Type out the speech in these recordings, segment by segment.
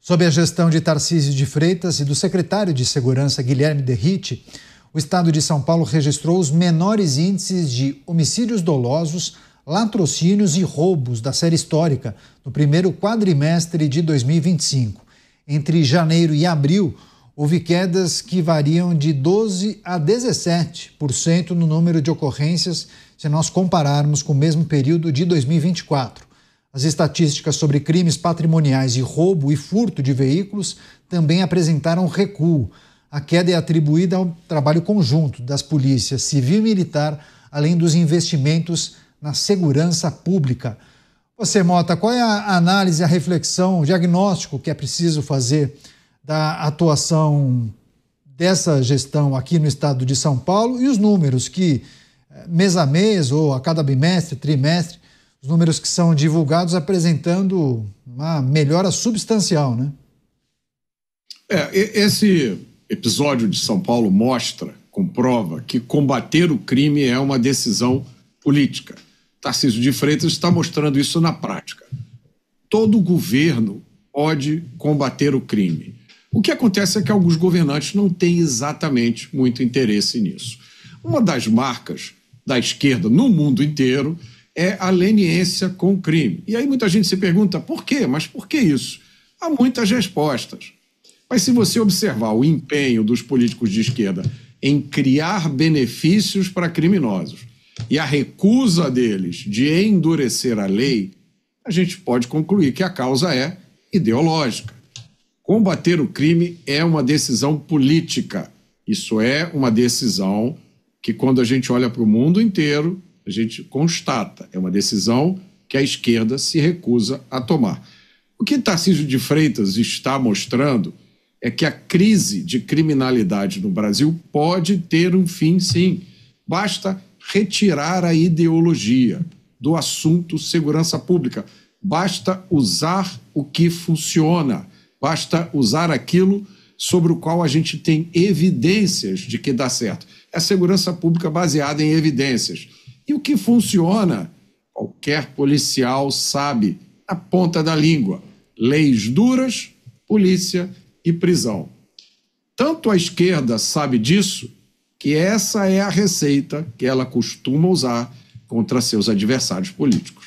Sob a gestão de Tarcísio de Freitas e do secretário de Segurança Guilherme Derrite, o estado de São Paulo registrou os menores índices de homicídios dolosos, latrocínios e roubos da série histórica no primeiro quadrimestre de 2025. Entre janeiro e abril, houve quedas que variam de 12% a 17% no número de ocorrências se nós compararmos com o mesmo período de 2024. As estatísticas sobre crimes patrimoniais e roubo e furto de veículos também apresentaram recuo. A queda é atribuída ao trabalho conjunto das polícias civil e militar, além dos investimentos na segurança pública. Você, Mota, qual é a análise, a reflexão, o diagnóstico que é preciso fazer da atuação dessa gestão aqui no estado de São Paulo e os números que, mês a mês ou a cada bimestre, trimestre, os números que são divulgados apresentando uma melhora substancial, né? Esse episódio de São Paulo comprova que combater o crime é uma decisão política. Tarcísio de Freitas está mostrando isso na prática. Todo governo pode combater o crime. O que acontece é que alguns governantes não têm exatamente muito interesse nisso. Uma das marcas da esquerda no mundo inteiro é a leniência com o crime. E aí muita gente se pergunta, por quê? Mas por que isso? Há muitas respostas. Mas se você observar o empenho dos políticos de esquerda em criar benefícios para criminosos e a recusa deles de endurecer a lei, a gente pode concluir que a causa é ideológica. Combater o crime é uma decisão política. Isso é uma decisão que, quando a gente olha para o mundo inteiro, a gente constata. É uma decisão que a esquerda se recusa a tomar. O que Tarcísio de Freitas está mostrando é que a crise de criminalidade no Brasil pode ter um fim, sim. Basta retirar a ideologia do assunto segurança pública. Basta usar o que funciona. Basta usar aquilo sobre o qual a gente tem evidências de que dá certo. É a segurança pública baseada em evidências. E o que funciona, qualquer policial sabe, na ponta da língua. Leis duras, polícia e prisão. Tanto a esquerda sabe disso, que essa é a receita que ela costuma usar contra seus adversários políticos.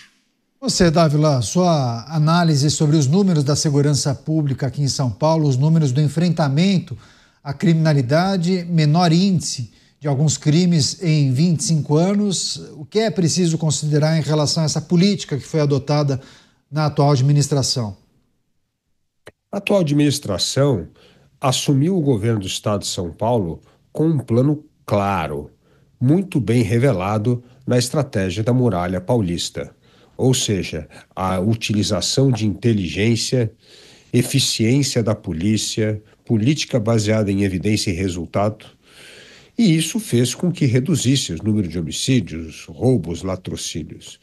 Você, Dávila, sua análise sobre os números da segurança pública aqui em São Paulo, os números do enfrentamento à criminalidade, menor índice de alguns crimes em 25 anos, o que é preciso considerar em relação a essa política que foi adotada na atual administração? A atual administração assumiu o governo do estado de São Paulo com um plano claro, muito bem revelado na estratégia da Muralha Paulista, ou seja, a utilização de inteligência, eficiência da polícia, política baseada em evidência e resultado. E isso fez com que reduzisse o número de homicídios, roubos, latrocínios.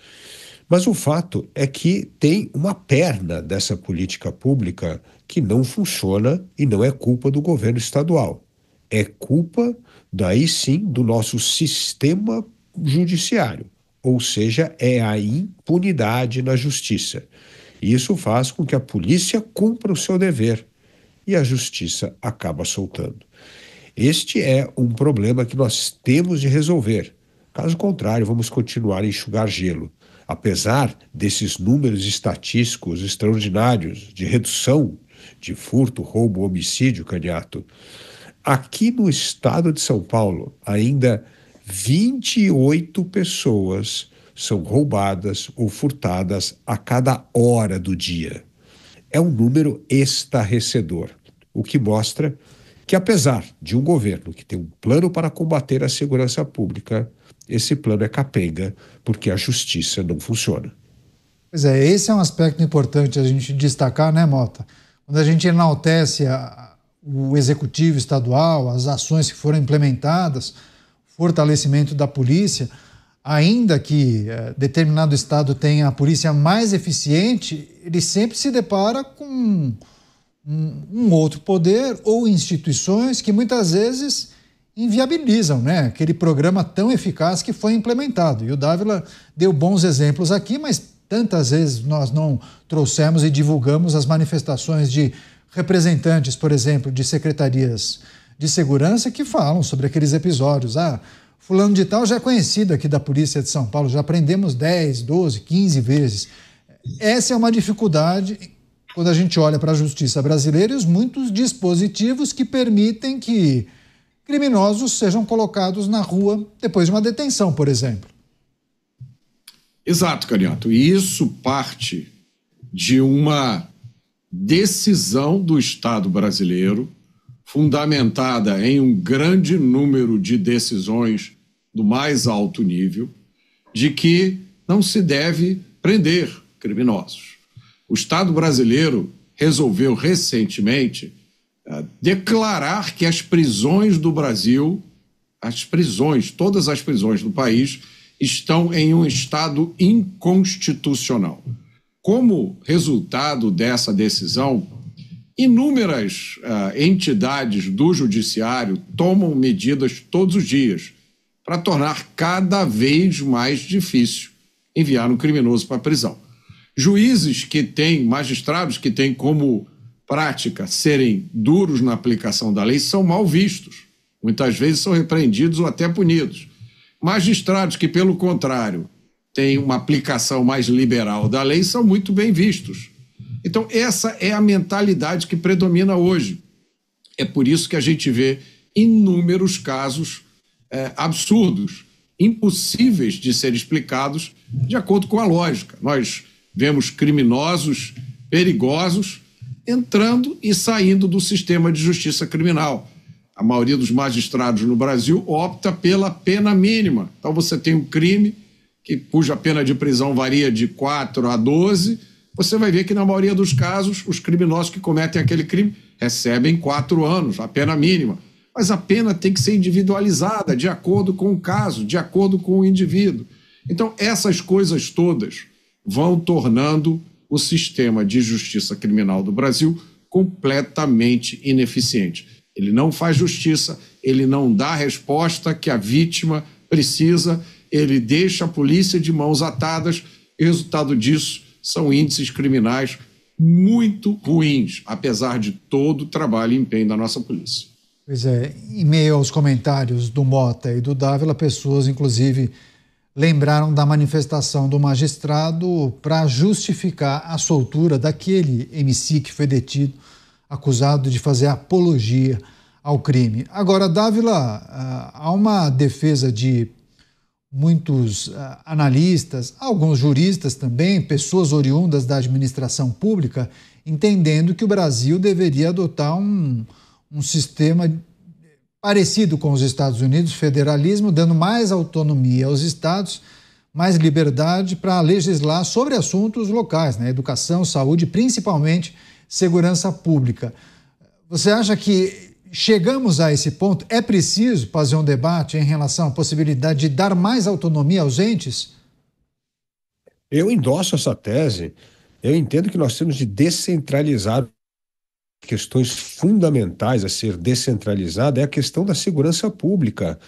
Mas o fato é que tem uma perna dessa política pública que não funciona e não é culpa do governo estadual. É culpa, daí sim, do nosso sistema judiciário. Ou seja, é a impunidade na justiça. E isso faz com que a polícia cumpra o seu dever e a justiça acaba soltando. Este é um problema que nós temos de resolver. Caso contrário, vamos continuar a enxugar gelo. Apesar desses números estatísticos extraordinários de redução de furto, roubo, homicídio, Caniato, aqui no estado de São Paulo, ainda 28 pessoas são roubadas ou furtadas a cada hora do dia. É um número estarrecedor, o que mostra que, apesar de um governo que tem um plano para combater a segurança pública, esse plano é capenga, porque a justiça não funciona. Pois é, esse é um aspecto importante a gente destacar, né, Mota? Quando a gente enaltece o executivo estadual, as ações que foram implementadas, fortalecimento da polícia, ainda que determinado estado tenha a polícia mais eficiente, ele sempre se depara com um outro poder ou instituições que muitas vezes inviabilizam, né, aquele programa tão eficaz que foi implementado. E o Dávila deu bons exemplos aqui, mas tantas vezes nós não trouxemos e divulgamos as manifestações de representantes, por exemplo, de secretarias de segurança que falam sobre aqueles episódios. Fulano de tal já é conhecido aqui da Polícia de São Paulo, já prendemos 10, 12, 15 vezes. Essa é uma dificuldade quando a gente olha para a justiça brasileira e os muitos dispositivos que permitem que criminosos sejam colocados na rua depois de uma detenção, por exemplo. Exato, Caniato. E isso parte de uma decisão do Estado brasileiro, fundamentada em um grande número de decisões do mais alto nível, de que não se deve prender criminosos. O Estado brasileiro resolveu recentemente declarar que as prisões do Brasil, todas as prisões do país, estão em um estado inconstitucional. Como resultado dessa decisão, inúmeras entidades do judiciário tomam medidas todos os dias para tornar cada vez mais difícil enviar um criminoso para a prisão. Magistrados que têm como prática serem duros na aplicação da lei são mal vistos. Muitas vezes são repreendidos ou até punidos. Magistrados que, pelo contrário, têm uma aplicação mais liberal da lei são muito bem vistos. Então, essa é a mentalidade que predomina hoje. É por isso que a gente vê inúmeros casos absurdos, impossíveis de ser explicados de acordo com a lógica. Nós vemos criminosos perigosos entrando e saindo do sistema de justiça criminal. A maioria dos magistrados no Brasil opta pela pena mínima. Então você tem um crime cuja pena de prisão varia de 4 a 12, você vai ver que na maioria dos casos os criminosos que cometem aquele crime recebem 4 anos, a pena mínima. Mas a pena tem que ser individualizada, de acordo com o caso, de acordo com o indivíduo. Então essas coisas todas vão tornando o sistema de justiça criminal do Brasil completamente ineficiente. Ele não faz justiça, ele não dá a resposta que a vítima precisa, ele deixa a polícia de mãos atadas e o resultado disso são índices criminais muito ruins, apesar de todo o trabalho e empenho da nossa polícia. Pois é, em meio aos comentários do Mota e do Dávila, pessoas, inclusive, lembraram da manifestação do magistrado para justificar a soltura daquele MC que foi detido, acusado de fazer apologia ao crime. Agora, Dávila, há uma defesa de muitos analistas, alguns juristas também, pessoas oriundas da administração pública, entendendo que o Brasil deveria adotar um sistema parecido com os Estados Unidos, federalismo, dando mais autonomia aos estados, mais liberdade para legislar sobre assuntos locais, né? Educação, saúde, principalmente segurança pública. Você acha que chegamos a esse ponto? É preciso fazer um debate em relação à possibilidade de dar mais autonomia aos entes? Eu endosso essa tese. Eu entendo que nós temos de descentralizar. Questões fundamentais a ser descentralizada é a questão da segurança pública.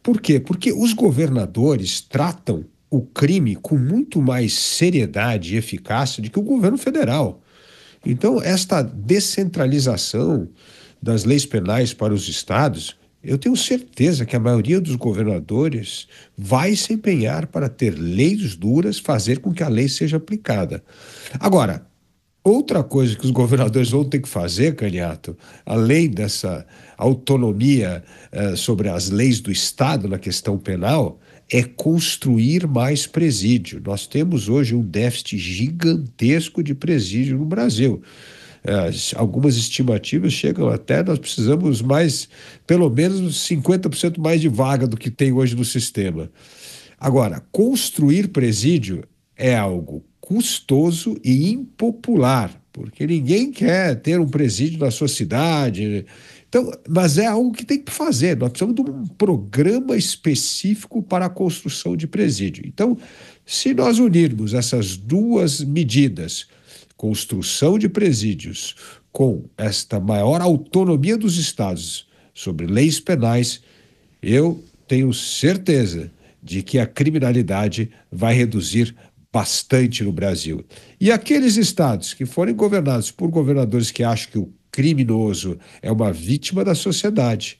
Por quê? Porque os governadores tratam o crime com muito mais seriedade e eficácia do que o governo federal. Então, esta descentralização das leis penais para os estados, eu tenho certeza que a maioria dos governadores vai se empenhar para ter leis duras, fazer com que a lei seja aplicada. Agora, outra coisa que os governadores vão ter que fazer, Caniato, além dessa autonomia sobre as leis do Estado na questão penal, é construir mais presídio. Nós temos hoje um déficit gigantesco de presídio no Brasil. Algumas estimativas chegam até, nós precisamos mais, pelo menos 50% mais de vaga do que tem hoje no sistema. Agora, construir presídio é algo custoso e impopular, porque ninguém quer ter um presídio na sua cidade. Então, mas é algo que tem que fazer. Nós precisamos de um programa específico para a construção de presídio. Então, se nós unirmos essas duas medidas, construção de presídios, com esta maior autonomia dos estados sobre leis penais, eu tenho certeza de que a criminalidade vai reduzir bastante no Brasil. E aqueles estados que forem governados por governadores que acham que o criminoso é uma vítima da sociedade,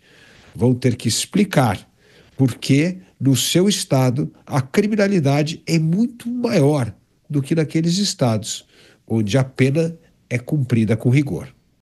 vão ter que explicar por que no seu estado a criminalidade é muito maior do que naqueles estados onde a pena é cumprida com rigor.